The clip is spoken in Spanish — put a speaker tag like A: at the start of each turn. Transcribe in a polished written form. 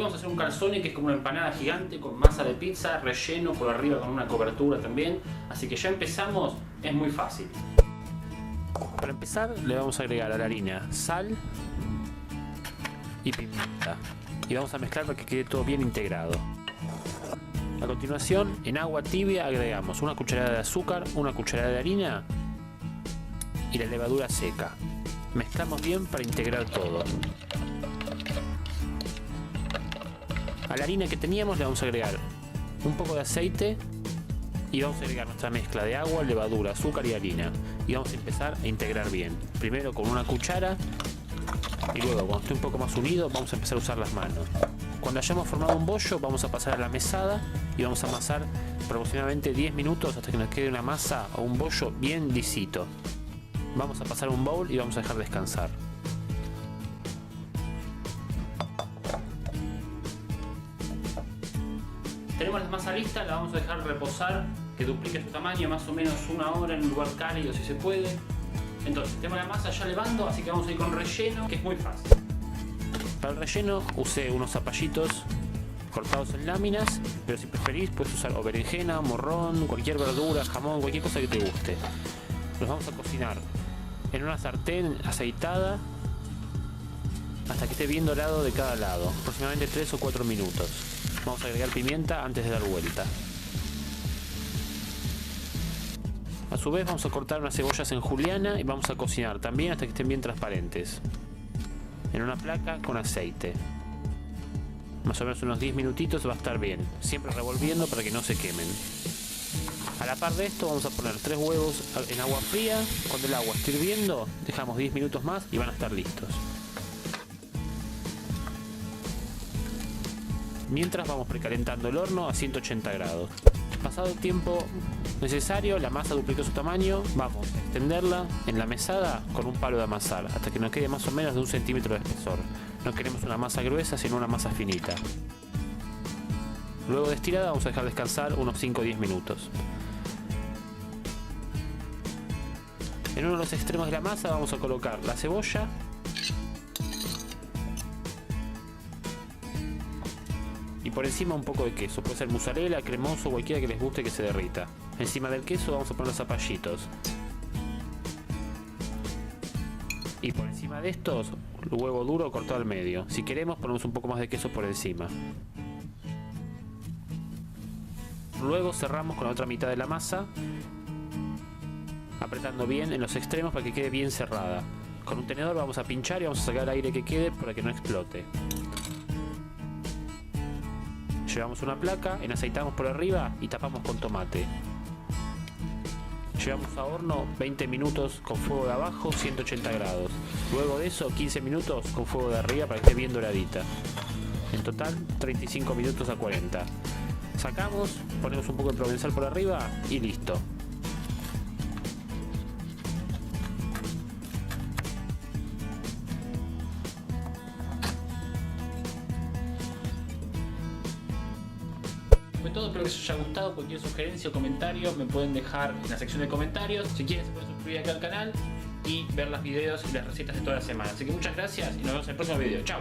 A: vamos a hacer un calzone que es como una empanada gigante con masa de pizza, relleno por arriba con una cobertura también. Así que ya empezamos, es muy fácil. Para empezar le vamos a agregar a la harina sal y pimienta. Y vamos a mezclar para que quede todo bien integrado. A continuación, en agua tibia agregamos una cucharada de azúcar, una cucharada de harina y la levadura seca. Mezclamos bien para integrar todo. A la harina que teníamos le vamos a agregar un poco de aceite y vamos a agregar nuestra mezcla de agua, levadura, azúcar y harina. Y vamos a empezar a integrar bien. Primero con una cuchara y luego cuando esté un poco más unido vamos a empezar a usar las manos. Cuando hayamos formado un bollo vamos a pasar a la mesada y vamos a amasar por aproximadamente 10 minutos hasta que nos quede una masa o un bollo bien lisito. Vamos a pasar a un bowl y vamos a dejar descansar. Tenemos la masa lista, la vamos a dejar reposar, que duplique su tamaño, más o menos 1 hora en un lugar cálido si se puede. Entonces, tenemos la masa ya levando, así que vamos a ir con relleno, que es muy fácil. Para el relleno usé unos zapallitos cortados en láminas, pero si preferís puedes usar o berenjena, morrón, cualquier verdura, jamón, cualquier cosa que te guste. Los vamos a cocinar en una sartén aceitada hasta que esté bien dorado de cada lado, aproximadamente 3 o 4 minutos. Vamos a agregar pimienta antes de dar vuelta. A su vez vamos a cortar unas cebollas en juliana y vamos a cocinar también hasta que estén bien transparentes en una placa con aceite. Más o menos unos 10 minutitos va a estar bien, siempre revolviendo para que no se quemen. A la par de esto vamos a poner 3 huevos en agua fría. Cuando el agua esté hirviendo dejamos 10 minutos más y van a estar listos. Mientras vamos precalentando el horno a 180 grados. Pasado el tiempo necesario, la masa duplicó su tamaño, vamos a extenderla en la mesada con un palo de amasar hasta que nos quede más o menos de 1 centímetro de espesor. No queremos una masa gruesa sino una masa finita. Luego de estirada vamos a dejar descansar unos 5 o 10 minutos. En uno de los extremos de la masa vamos a colocar la cebolla y por encima un poco de queso, puede ser mozzarella, cremoso, cualquiera que les guste que se derrita. Encima del queso vamos a poner los zapallitos. Y por encima de estos, el huevo duro cortado al medio. Si queremos ponemos un poco más de queso por encima. Luego cerramos con la otra mitad de la masa, apretando bien en los extremos para que quede bien cerrada. Con un tenedor vamos a pinchar y vamos a sacar el aire que quede para que no explote. Llevamos una placa, aceitamos por arriba y tapamos con tomate. Llevamos a horno 20 minutos con fuego de abajo, 180 grados. Luego de eso 15 minutos con fuego de arriba para que esté bien doradita. En total 35 minutos a 40. Sacamos, ponemos un poco de provenzal por arriba y listo. Fue todo, espero que les haya gustado. Cualquier sugerencia o comentario me pueden dejar en la sección de comentarios. Si quieren se pueden suscribir acá al canal y ver los videos y las recetas de toda la semana. Así que muchas gracias y nos vemos en el próximo video. Chao.